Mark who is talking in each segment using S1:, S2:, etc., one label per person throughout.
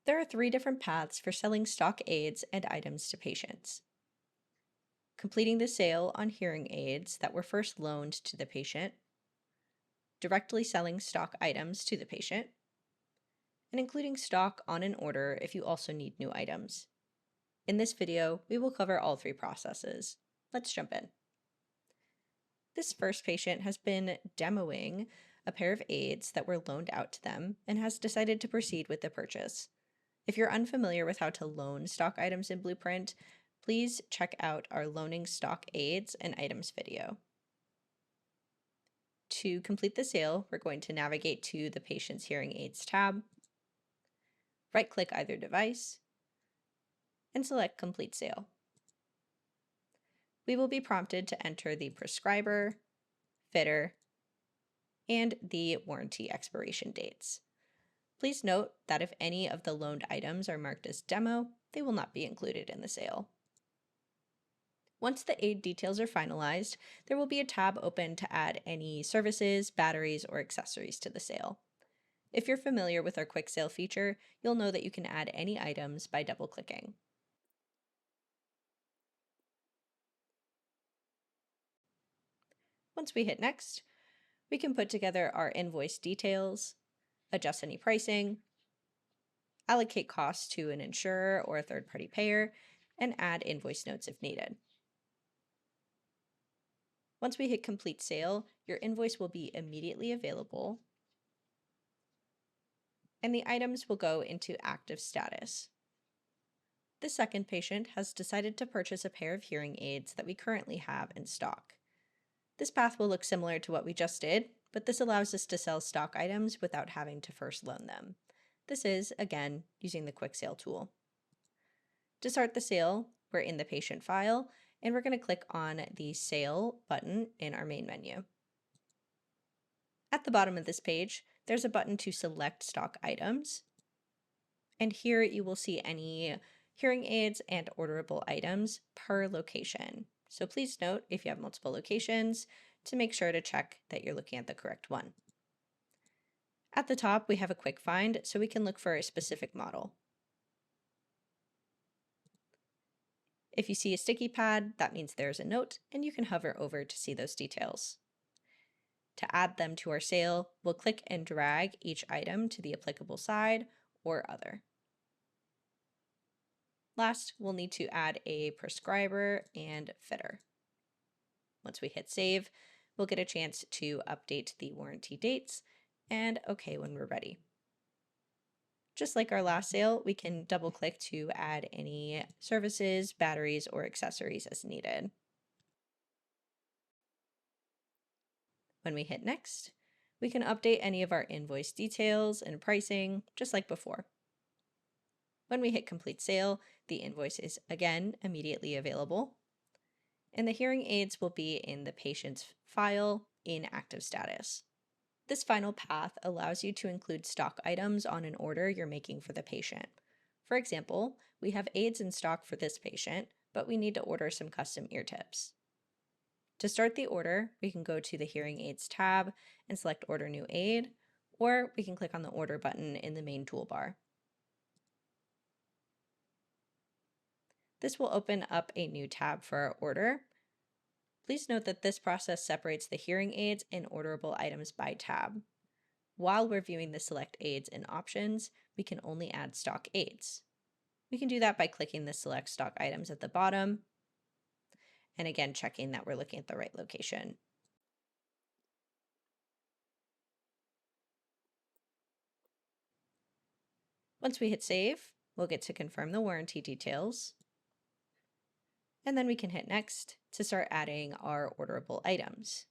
S1: There are 3 different paths for selling stock aids and items to patients. Completing the sale on hearing aids that were first loaned to the patient, directly selling stock items to the patient, and including stock on an order if you also need new items. In this video, we will cover all 3 processes. Let's jump in. This first patient has been demoing a pair of aids that were loaned out to them and has decided to proceed with the purchase. If you're unfamiliar with how to loan stock items in Blueprint, please check out our Loaning Stock Aids and Items video. To complete the sale, we're going to navigate to the Patient's Hearing Aids tab, right-click either device, and select Complete Sale. We will be prompted to enter the prescriber, fitter, and the warranty expiration dates. Please note that if any of the loaned items are marked as demo, they will not be included in the sale. Once the aid details are finalized, there will be a tab open to add any services, batteries, or accessories to the sale. If you're familiar with our quick sale feature, you'll know that you can add any items by double-clicking. Once we hit Next, we can put together our invoice details, adjust any pricing, allocate costs to an insurer or a third-party payer, and add invoice notes if needed. Once we hit Complete Sale, your invoice will be immediately available, and the items will go into active status. The second patient has decided to purchase a pair of hearing aids that we currently have in stock. This path will look similar to what we just did, but this allows us to sell stock items without having to first loan them. This is, again, using the quick sale tool. To start the sale, we're in the patient file, and we're going to click on the Sale button in our main menu. At the bottom of this page, there's a button to select stock items, and here you will see any hearing aids and orderable items per location. So please note, if you have multiple locations, to make sure to check that you're looking at the correct one. At the top, we have a quick find, so we can look for a specific model. If you see a sticky pad, that means there's a note, and you can hover over to see those details. To add them to our sale, we'll click and drag each item to the applicable side or other. Last, we'll need to add a prescriber and fitter. Once we hit Save, we'll get a chance to update the warranty dates and OK when we're ready. Just like our last sale, we can double-click to add any services, batteries, or accessories as needed. When we hit Next, we can update any of our invoice details and pricing, just like before. When we hit Complete Sale, the invoice is again immediately available, and the hearing aids will be in the patient's file in active status. This final path allows you to include stock items on an order you're making for the patient. For example, we have aids in stock for this patient, but we need to order some custom ear tips. To start the order, we can go to the Hearing Aids tab and select Order New Aid, or we can click on the Order button in the main toolbar. This will open up a new tab for our order. Please note that this process separates the hearing aids and orderable items by tab. While we're viewing the Select Aids and Options, we can only add stock aids. We can do that by clicking the Select Stock Items at the bottom, and again checking that we're looking at the right location. Once we hit Save, we'll get to confirm the warranty details, and then we can hit Next to start adding our orderable items.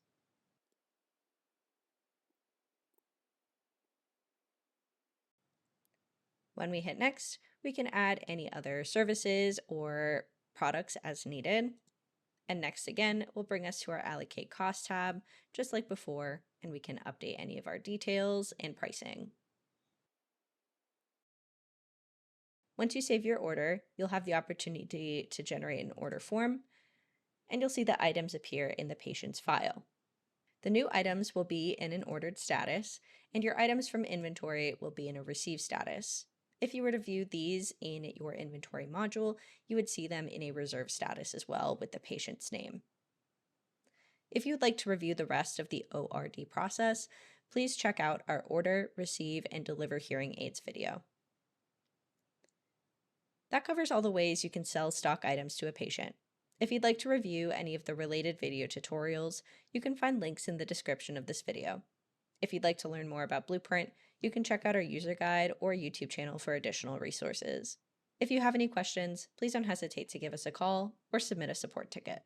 S1: When we hit Next, we can add any other services or products as needed. And Next again will bring us to our Allocate Cost tab, just like before, and we can update any of our details and pricing. Once you save your order, you'll have the opportunity to generate an order form, and you'll see the items appear in the patient's file. The new items will be in an ordered status, and your items from inventory will be in a received status. If you were to view these in your inventory module, you would see them in a reserve status as well with the patient's name. If you'd like to review the rest of the ORD process, please check out our Order, Receive, and Deliver Hearing Aids video. That covers all the ways you can sell stock items to a patient. If you'd like to review any of the related video tutorials, you can find links in the description of this video. If you'd like to learn more about Blueprint, you can check out our user guide or YouTube channel for additional resources. If you have any questions, please don't hesitate to give us a call or submit a support ticket.